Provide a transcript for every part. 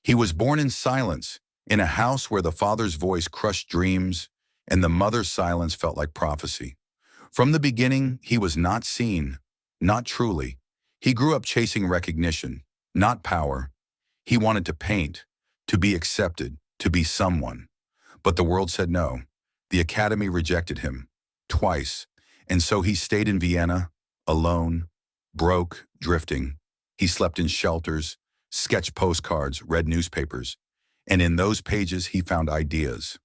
He was born in silence, in a house where the father's voice crushed dreams and the mother's silence felt like prophecy. From the beginning, he was not seen, not truly. He grew up chasing recognition, not power. He wanted to paint, to be accepted, to be someone. But the world said no. The academy rejected him, twice, and so he stayed in Vienna, alone, broke, drifting. He slept in shelters, sketched postcards, read newspapers, and in those pages he found ideas,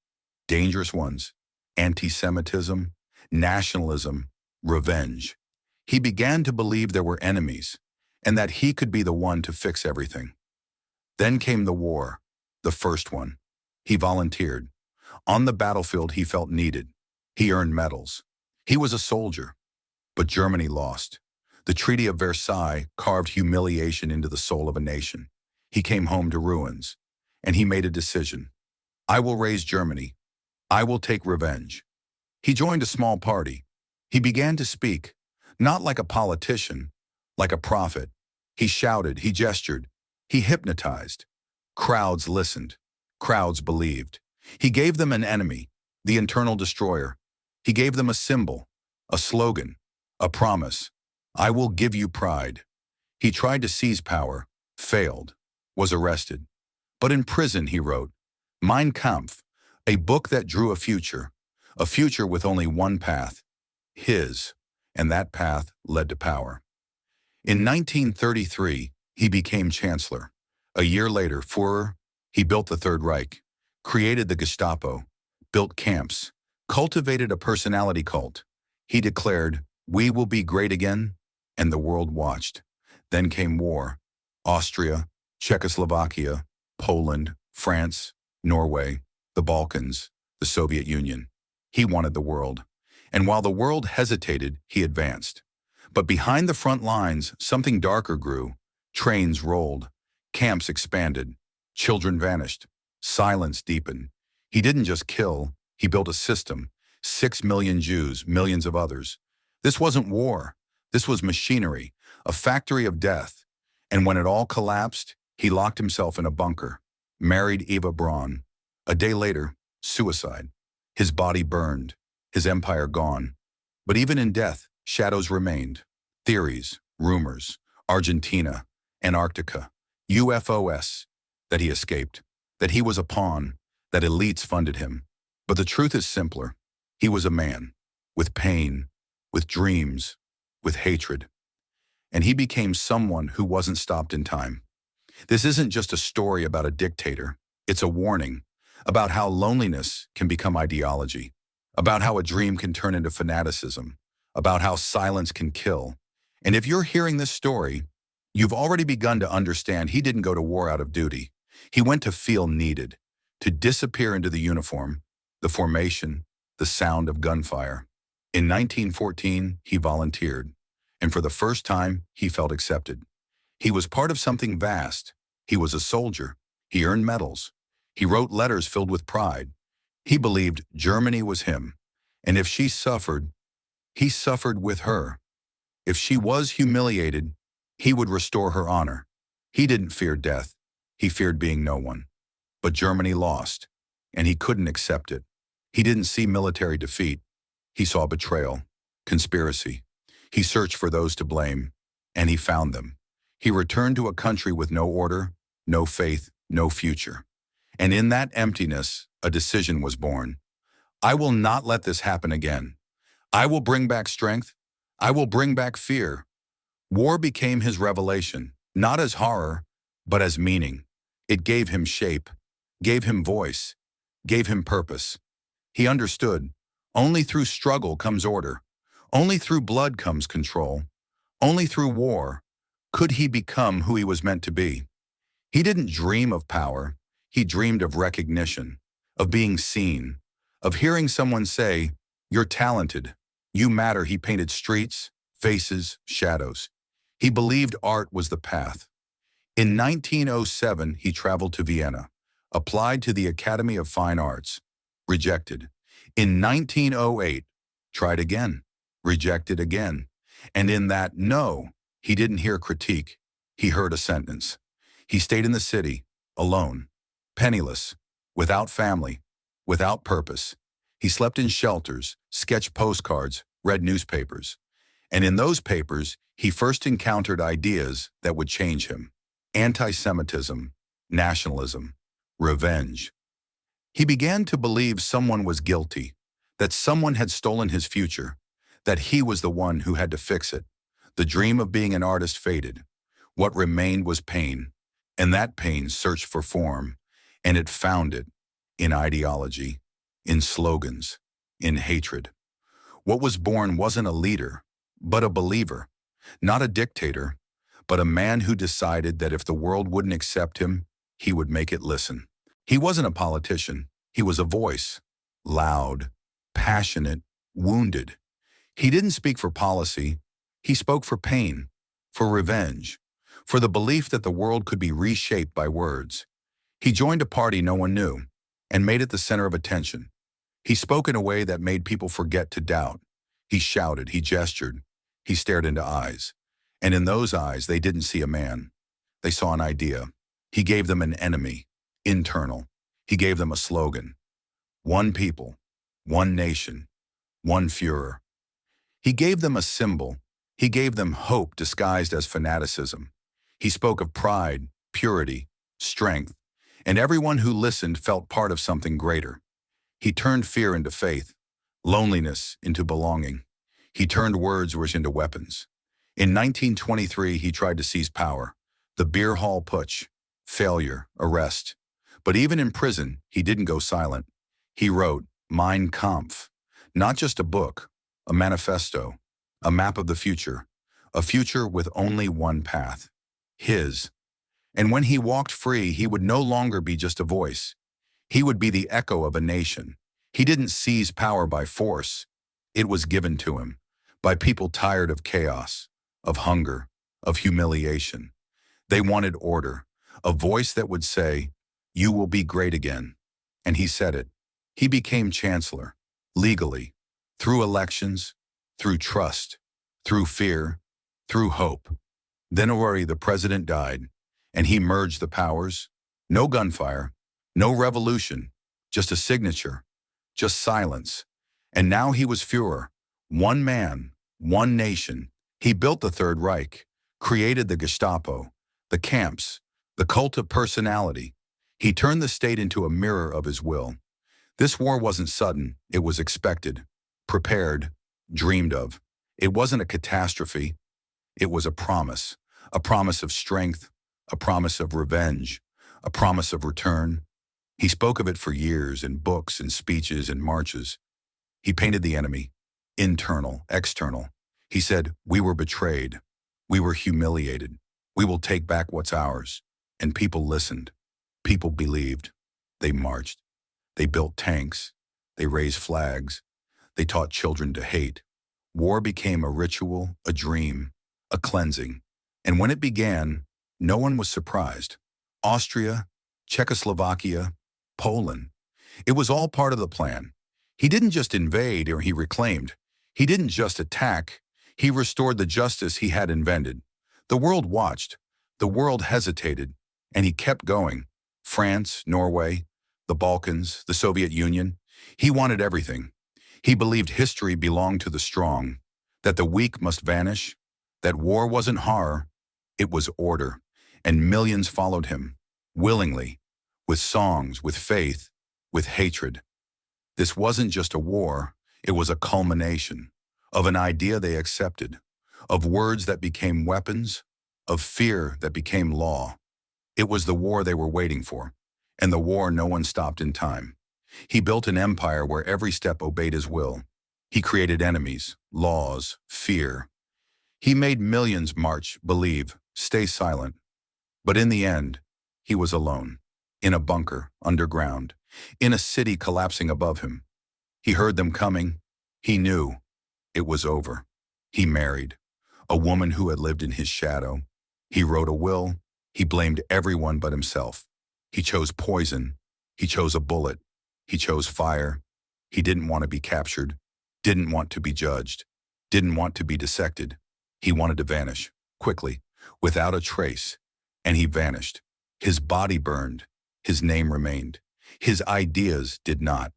dangerous ones, anti-Semitism, nationalism, revenge. He began to believe there were enemies, and that he could be the one to fix everything. Then came the war, the first one. He volunteered. On the battlefield he felt needed. He earned medals. He was a soldier. But Germany lost. The Treaty of Versailles carved humiliation into the soul of a nation. He came home to ruins, and he made a decision. I will raise Germany. I will take revenge. He joined a small party. He began to speak, not like a politician, like a prophet. He shouted, he gestured, he hypnotized. Crowds listened. Crowds believed. He gave them an enemy, the internal destroyer. He gave them a symbol, a slogan, a promise. I will give you pride. He tried to seize power, failed, was arrested. But in prison, he wrote, Mein Kampf, a book that drew a future with only one path, his, and that path led to power. In 1933, he became chancellor. A year later, Führer, he built the Third Reich, created the Gestapo, built camps, cultivated a personality cult. He declared, we will be great again, and the world watched. Then came war. Austria, Czechoslovakia, Poland, France, Norway, the Balkans, the Soviet Union. He wanted the world. And while the world hesitated, he advanced. But behind the front lines, something darker grew. Trains rolled. Camps expanded. Children vanished. Silence deepened. He didn't just kill, he built a system. 6 million Jews, millions of others. This wasn't war. This was machinery, a factory of death. And when it all collapsed, he locked himself in a bunker, married Eva Braun. A day later, suicide. His body burned, his empire gone. But even in death, shadows remained. Theories, rumors, Argentina, Antarctica, UFOs, that he escaped, that he was a pawn, that elites funded him. But the truth is simpler. He was a man, with pain, with dreams, with hatred. And he became someone who wasn't stopped in time. This isn't just a story about a dictator. It's a warning about how loneliness can become ideology, about how a dream can turn into fanaticism, about how silence can kill. And if you're hearing this story, you've already begun to understand he didn't go to war out of duty. He went to feel needed, to disappear into the uniform, the formation, the sound of gunfire. In 1914, he volunteered, and for the first time, he felt accepted. He was part of something vast. He was a soldier. He earned medals. He wrote letters filled with pride. He believed Germany was him, and if she suffered, he suffered with her. If she was humiliated, he would restore her honor. He didn't fear death. He feared being no one. But Germany lost, and he couldn't accept it. He didn't see military defeat. He saw betrayal, conspiracy. He searched for those to blame, and he found them. He returned to a country with no order, no faith, no future. And in that emptiness, a decision was born. I will not let this happen again. I will bring back strength. I will bring back fear. War became his revelation, not as horror, but as meaning. It gave him shape, gave him voice, gave him purpose. He understood. Only through struggle comes order. Only through blood comes control. Only through war could he become who he was meant to be. He didn't dream of power. He dreamed of recognition, of being seen, of hearing someone say, you're talented, you matter. He painted streets, faces, shadows. He believed art was the path. In 1907, he traveled to Vienna, applied to the Academy of Fine Arts, rejected. In 1908, tried again, rejected again. And in that no, he didn't hear critique. He heard a sentence. He stayed in the city, alone, penniless, without family, without purpose. He slept in shelters, sketched postcards, read newspapers. And in those papers, he first encountered ideas that would change him. Anti-Semitism, nationalism, revenge. He began to believe someone was guilty, that someone had stolen his future, that he was the one who had to fix it. The dream of being an artist faded. What remained was pain, and that pain searched for form, and it found it in ideology, in slogans, in hatred. What was born wasn't a leader, but a believer, not a dictator, but a man who decided that if the world wouldn't accept him, he would make it listen. He wasn't a politician. He was a voice, loud, passionate, wounded. He didn't speak for policy. He spoke for pain, for revenge, for the belief that the world could be reshaped by words. He joined a party no one knew and made it the center of attention. He spoke in a way that made people forget to doubt. He shouted, he gestured, he stared into eyes. And in those eyes, they didn't see a man. They saw an idea. He gave them an enemy, internal. He gave them a slogan. One people, one nation, one Führer. He gave them a symbol. He gave them hope disguised as fanaticism. He spoke of pride, purity, strength, and everyone who listened felt part of something greater. He turned fear into faith, loneliness into belonging. He turned words into weapons. In 1923, he tried to seize power. The beer hall putsch, failure, arrest. But even in prison, he didn't go silent. He wrote Mein Kampf, not just a book, a manifesto, a map of the future, a future with only one path, his. And when he walked free, he would no longer be just a voice. He would be the echo of a nation. He didn't seize power by force. It was given to him by people tired of chaos, of hunger, of humiliation. They wanted order, a voice that would say, "You will be great again." And he said it. He became chancellor, legally, through elections, through trust, through fear, through hope. Then the president died, and he merged the powers. No gunfire, no revolution, just a signature, just silence. And now he was Führer, one man, one nation. He built the Third Reich, created the Gestapo, the camps, the cult of personality. He turned the state into a mirror of his will. This war wasn't sudden, it was expected, prepared, dreamed of. It wasn't a catastrophe, it was a promise of strength, a promise of revenge, a promise of return. He spoke of it for years in books and speeches and marches. He painted the enemy, internal, external. He said, "We were betrayed. We were humiliated. We will take back what's ours." And people listened. People believed. They marched. They built tanks. They raised flags. They taught children to hate. War became a ritual, a dream, a cleansing. And when it began, no one was surprised. Austria, Czechoslovakia, Poland. It was all part of the plan. He didn't just invade or he reclaimed. He didn't just attack. He restored the justice he had invented. The world watched. The world hesitated. And he kept going. France, Norway, the Balkans, the Soviet Union. He wanted everything. He believed history belonged to the strong, that the weak must vanish, that war wasn't horror, it was order. And millions followed him, willingly, with songs, with faith, with hatred. This wasn't just a war, it was a culmination of an idea they accepted, of words that became weapons, of fear that became law. It was the war they were waiting for, and the war no one stopped in time. He built an empire where every step obeyed his will. He created enemies, laws, fear. He made millions march, believe, stay silent. But in the end, he was alone, in a bunker, underground, in a city collapsing above him. He heard them coming. He knew it was over. He married a woman who had lived in his shadow. He wrote a will. He blamed everyone but himself. He chose poison. He chose a bullet. He chose fire. He didn't want to be captured, didn't want to be judged, didn't want to be dissected. He wanted to vanish, quickly, without a trace. And he vanished. His body burned. His name remained. His ideas did not.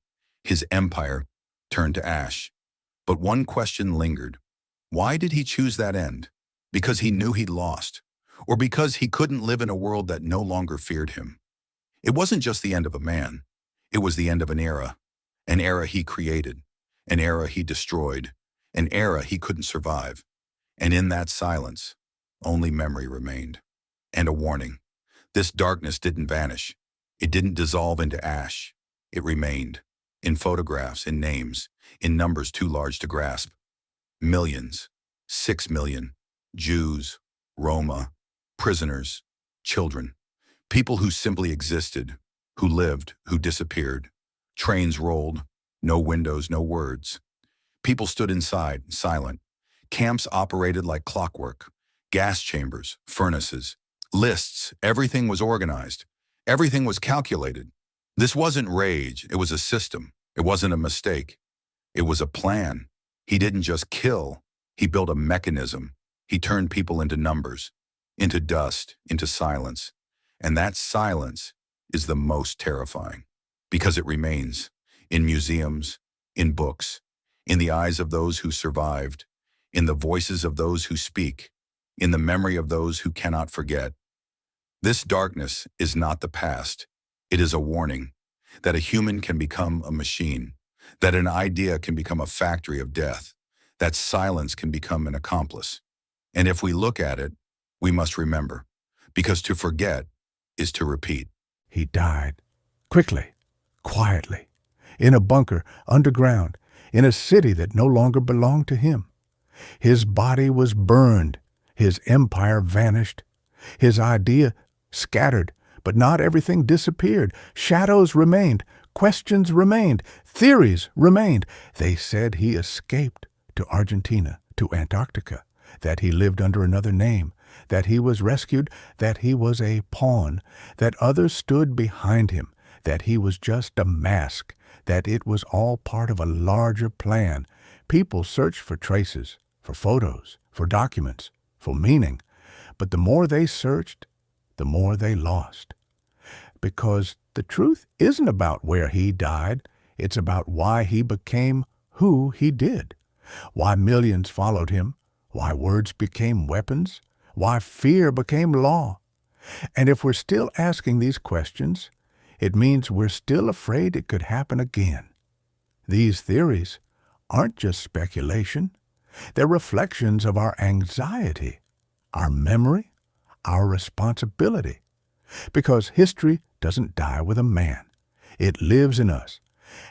His empire turned to ash. But one question lingered. Why did he choose that end? Because he knew he'd lost, or because he couldn't live in a world that no longer feared him? It wasn't just the end of a man. It was the end of an era he created, an era he destroyed, an era he couldn't survive. And in that silence, only memory remained. And a warning. This darkness didn't vanish. It didn't dissolve into ash. It remained. In photographs, in names, in numbers too large to grasp. Millions, 6 million, Jews, Roma, prisoners, children, people who simply existed, who lived, who disappeared. Trains rolled, no windows, no words. People stood inside, silent. Camps operated like clockwork. Gas chambers, furnaces, lists, everything was organized. Everything was calculated. This wasn't rage, it was a system. It wasn't a mistake. It was a plan. He didn't just kill, he built a mechanism. He turned people into numbers, into dust, into silence. And that silence is the most terrifying, because it remains in museums, in books, in the eyes of those who survived, in the voices of those who speak, in the memory of those who cannot forget. This darkness is not the past. It is a warning that a human can become a machine, that an idea can become a factory of death, that silence can become an accomplice. And if we look at it, we must remember, because to forget is to repeat. He died, quickly, quietly, in a bunker, underground, in a city that no longer belonged to him. His body was burned, his empire vanished, his idea scattered, but not everything disappeared. Shadows remained, questions remained, theories remained. They said he escaped to Argentina, to Antarctica, that he lived under another name, that he was rescued, that he was a pawn, that others stood behind him, that he was just a mask, that it was all part of a larger plan. People searched for traces, for photos, for documents, for meaning. But the more they searched, the more they lost. Because the truth isn't about where he died, it's about why he became who he did, why millions followed him, why words became weapons, why fear became law. And if we're still asking these questions, it means we're still afraid it could happen again. These theories aren't just speculation. They're reflections of our anxiety, our memory, our responsibility. Because history doesn't die with a man. It lives in us.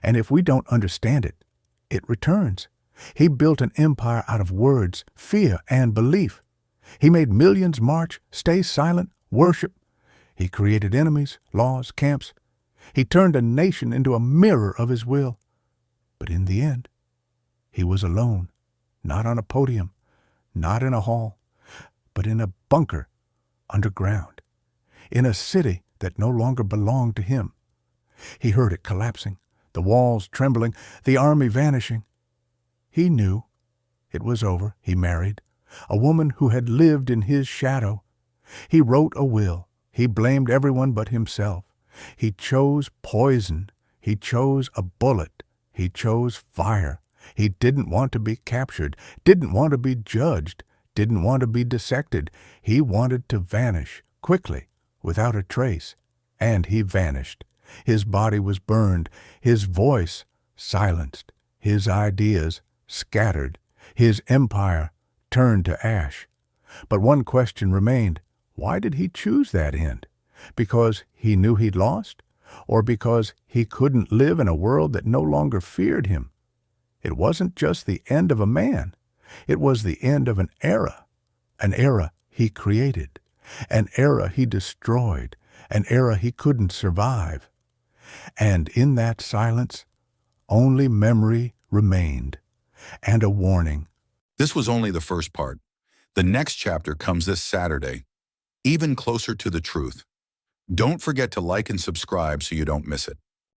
And if we don't understand it, it returns. He built an empire out of words, fear, and belief. He made millions march, stay silent, worship. He created enemies, laws, camps. He turned a nation into a mirror of his will. But in the end, he was alone, not on a podium, not in a hall, but in a bunker underground, in a city that no longer belonged to him. He heard it collapsing, the walls trembling, the army vanishing. He knew it was over. He married a woman who had lived in his shadow. He wrote a will. He blamed everyone but himself. He chose poison. He chose a bullet. He chose fire. He didn't want to be captured, didn't want to be judged, didn't want to be dissected. He wanted to vanish quickly, without a trace. And he vanished. His body was burned, his voice silenced, his ideas scattered, his empire turned to ash. But one question remained. Why did he choose that end? Because he knew he'd lost? Or because he couldn't live in a world that no longer feared him? It wasn't just the end of a man. It was the end of an era he created, an era he destroyed, an era he couldn't survive. And in that silence, only memory remained, and a warning. This was only the first part. The next chapter comes this Saturday, even closer to the truth. Don't forget to like and subscribe so you don't miss it.